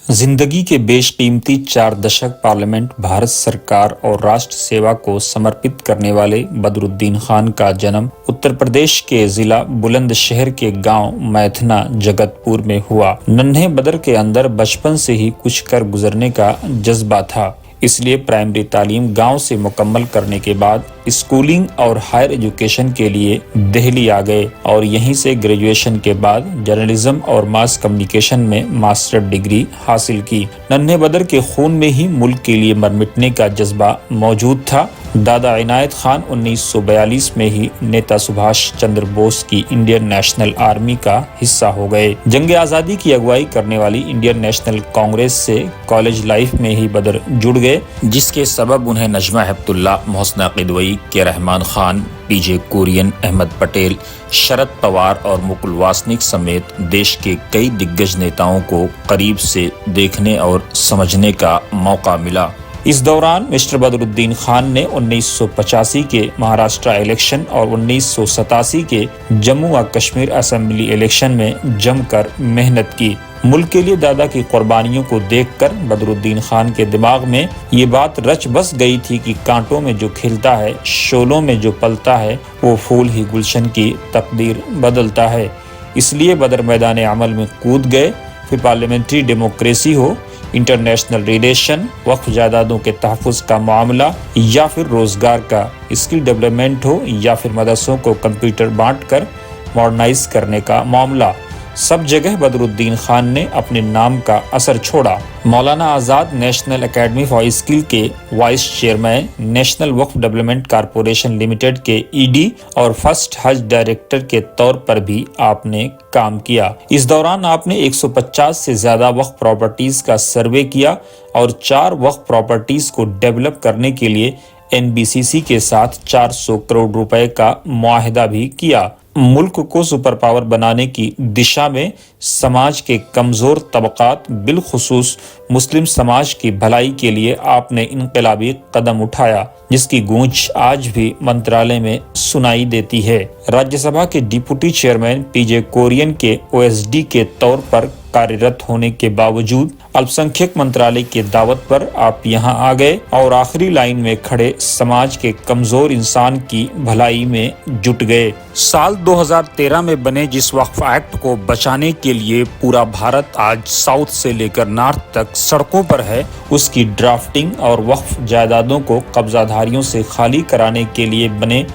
जिंदगी के बेश कीमती 4 दशक पार्लियामेंट, भारत सरकार और राष्ट्र सेवा को समर्पित करने वाले बदरुद्दीन खान का जन्म उत्तर प्रदेश के जिला बुलंदशहर के गांव मैथना जगतपुर में हुआ। नन्हे बदर के अंदर बचपन से ही कुछ कर गुजरने का जज्बा था, इसलिए प्राइमरी तालीम गांव से मुकम्मल करने के बाद स्कूलिंग और हायर एजुकेशन के लिए दिल्ली आ गए और यहीं से ग्रेजुएशन के बाद जर्नलिज्म और मास कम्युनिकेशन में मास्टर डिग्री हासिल की। नन्हे बदर के खून में ही मुल्क के लिए मर मिटने का जज्बा मौजूद था। दादा इनायत खान 1942 में ही नेता सुभाष चंद्र बोस की इंडियन नेशनल आर्मी का हिस्सा हो गए। जंग आज़ादी की अगुवाई करने वाली इंडियन नेशनल कांग्रेस से कॉलेज लाइफ में ही बदर जुड़ गए, जिसके सबब उन्हें नजमा हेपतुल्ला, मोहसिना किदवई, के रहमान खान, पीजे कुरियन, अहमद पटेल, शरद पवार और मुकुल वासनिक समेत देश के कई दिग्गज नेताओं को करीब से देखने और समझने का मौका मिला। इस दौरान मिस्टर बदरुद्दीन खान ने 1985 के महाराष्ट्र इलेक्शन और 1987 के जम्मू व कश्मीर असेंबली इलेक्शन में जमकर मेहनत की। मुल्क के लिए दादा की कुर्बानियों को देखकर बदरुद्दीन खान के दिमाग में ये बात रच बस गई थी कि कांटों में जो खिलता है, शोलों में जो पलता है, वो फूल ही गुलशन की तकदीर बदलता है। इसलिए बदर मैदान अमल में कूद गए। फिर पार्लियामेंट्री डेमोक्रेसी हो, इंटरनेशनल रिलेशन, वक्फ जायदादों के तहफ़्फ़ुज़ का मामला, या फिर रोजगार का स्किल डेवलपमेंट हो, या फिर मदरसों को कंप्यूटर बांटकर मॉडर्नाइज करने का मामला, सब जगह बदरुद्दीन खान ने अपने नाम का असर छोड़ा। मौलाना आज़ाद नेशनल एकेडमी फॉर स्किल के वाइस चेयरमैन, नेशनल वक्फ डेवलपमेंट कारपोरेशन लिमिटेड के ईडी और फर्स्ट हज डायरेक्टर के तौर पर भी आपने काम किया। इस दौरान आपने 150 से ज्यादा वक्फ प्रॉपर्टीज का सर्वे किया और 4 वक्फ प्रॉपर्टीज को डेवलप करने के लिए एनबीसीसी के साथ 400 करोड़ रुपए का मुआहिदा भी किया। मुल्क को सुपर पावर बनाने की दिशा में समाज के कमजोर तबकात, बिलखुसूस मुस्लिम समाज की भलाई के लिए आपने इनकलाबी कदम उठाया, जिसकी गूंज आज भी मंत्रालय में सुनाई देती है। राज्यसभा के डिप्टी चेयरमैन पीजे कुरियन के ओएसडी के तौर पर कार्यरत होने के बावजूद अल्पसंख्यक मंत्रालय के दावत पर आप यहां आ गए और आखिरी लाइन में खड़े समाज के कमजोर इंसान की भलाई में जुट गए। साल 2013 में बने जिस वक्फ एक्ट को बचाने के लिए पूरा भारत आज साउथ से लेकर नॉर्थ तक सड़कों पर है, उसकी ड्राफ्टिंग और वक्फ जायदादों को कब्जाधारियों से खाली कराने के लिए बने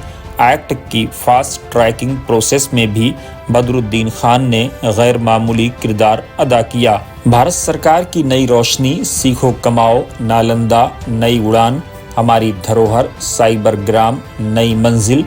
एक्ट की फास्ट ट्रैकिंग प्रोसेस में भी बदरुद्दीन खान ने गैर मामूली किरदार अदा किया। भारत सरकार की नई रोशनी, सीखो कमाओ, नालंदा, नई उड़ान, हमारी धरोहर, साइबर ग्राम, नई मंजिल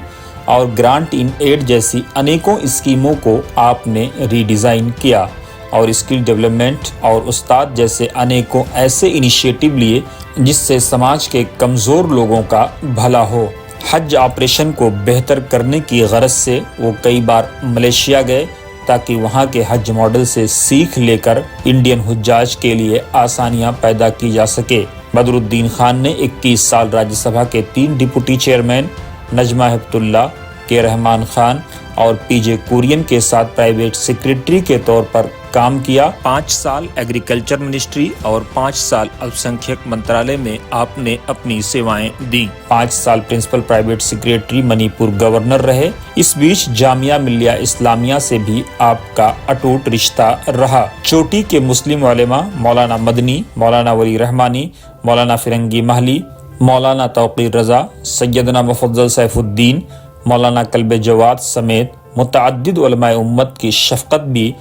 और ग्रांट इन एड जैसी अनेकों स्कीमों को आपने रीडिज़ाइन किया और स्किल डेवलपमेंट और उस्ताद जैसे अनेकों ऐसे इनिशिएटिव लिए जिससे समाज के कमज़ोर लोगों का भला हो। हज ऑपरेशन को बेहतर करने की गरज से वो कई बार मलेशिया गए ताकि वहाँ के हज मॉडल से सीख लेकर इंडियन हुज्जाज के लिए आसानियाँ पैदा की जा सके। बदरुद्दीन खान ने 21 साल राज्यसभा के 3 डिप्टी चेयरमैन नजमा हेपतुल्ला, के रहमान खान और पीजे कुरियन के साथ प्राइवेट सेक्रेटरी के तौर पर काम किया। 5 साल एग्रीकल्चर मिनिस्ट्री और 5 साल अल्पसंख्यक मंत्रालय में आपने अपनी सेवाएं दी। 5 साल principal private secretary Manipur governor रहे। इस बीच जामिया मिल्लिया इस्लामिया से भी आपका अटूट रिश्ता रहा। चोटी के मुस्लिम उलेमा मौलाना मदनी, मौलाना वली रहमानी, मौलाना फिरंगी महली, मौलाना तौकीर रजा, सैयदना मुफद्दल सैफुद्दीन, मौलाना कल्बे जवाद समेत मुतअद्दिद उलमाए उम्मत की शफकत भी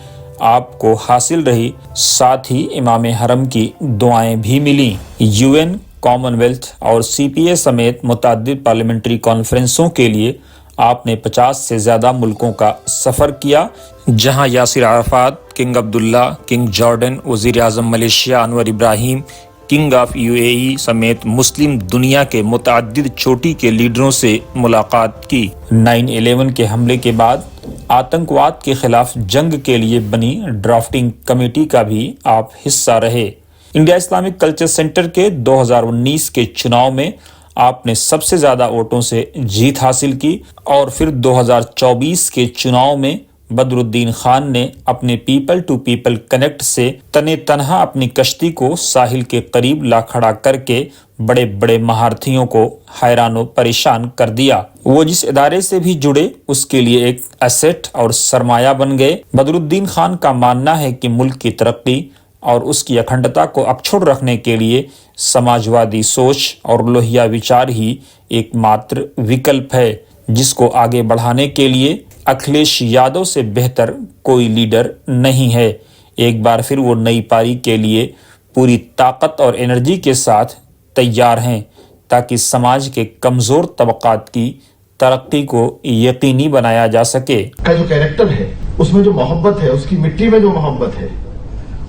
आपको हासिल रही। साथ ही इमाम हरम की दुआएं भी मिली। यूएन, कॉमनवेल्थ और सीपीए समेत मुतअद्दिद पार्लियामेंट्री कॉन्फ्रेंसों के लिए आपने 50 से ज्यादा मुल्कों का सफर किया, जहां Yasser Arafat, king Abdullah, king Jordan, वजीर आजम Malaysia Anwar Ibrahim, king of UAE समेत मुस्लिम दुनिया के मुतअद्दिद चोटी के लीडरों से मुलाकात की। 9/11 के हमले के बाद आतंकवाद के खिलाफ जंग के लिए बनी ड्राफ्टिंग कमेटी का भी आप हिस्सा रहे। इंडिया इस्लामिक कल्चर सेंटर के 2019 के चुनाव में आपने सबसे ज्यादा वोटों से जीत हासिल की और फिर 2024 के चुनाव में بدرالدین خان نے اپنے پیپل ٹو پیپل کنیکٹ سے تنے تنہا اپنی کشتی کو ساحل کے قریب لا کھڑا کر کے بڑے بڑے مہارتھیوں کو حیران و پریشان کر دیا۔ وہ جس ادارے سے بھی جڑے اس کے لیے ایک ایسٹ اور سرمایہ بن گئے۔ بدرالدین خان کا ماننا ہے کہ ملک کی ترقی اور اس کی اکھنڈتا کو اکچھڑ رکھنے کے لیے سماجوادی سوچ اور لوہیا وچار ہی ایک ماتر وکلپ ہے، جس کو آگے بڑھانے کے لیے اکھلیش یادو سے بہتر کوئی لیڈر نہیں ہے۔ ایک بار پھر وہ نئی پاری کے لیے پوری طاقت اور انرجی کے ساتھ تیار ہیں تاکہ سماج کے کمزور طبقات کی ترقی کو یقینی بنایا جا سکے۔ کا جو کیریکٹر ہے، اس میں جو محبت ہے، اس کی مٹی میں جو محبت ہے،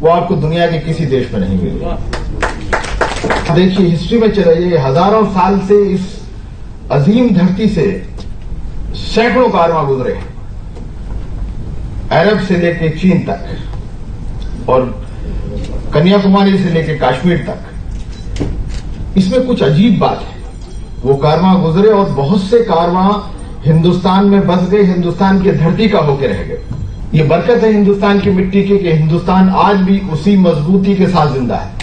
وہ آپ کو دنیا کے کسی دیش میں نہیں ملے گا۔ دیکھیے ہسٹری میں چلائیے، ہزاروں سال سے اس عظیم دھرتی سے سینکڑوں کارواں گزرے، عرب سے لے کے چین تک اور کنیا کماری سے لے کے کشمیر تک۔ اس میں کچھ عجیب بات ہے، وہ کارواں گزرے اور بہت سے کارواں ہندوستان میں بس گئے، ہندوستان کی دھرتی کا ہو کے رہ گئے۔ یہ برکت ہے ہندوستان کی مٹی کی کہ ہندوستان آج بھی اسی مضبوطی کے ساتھ زندہ ہے۔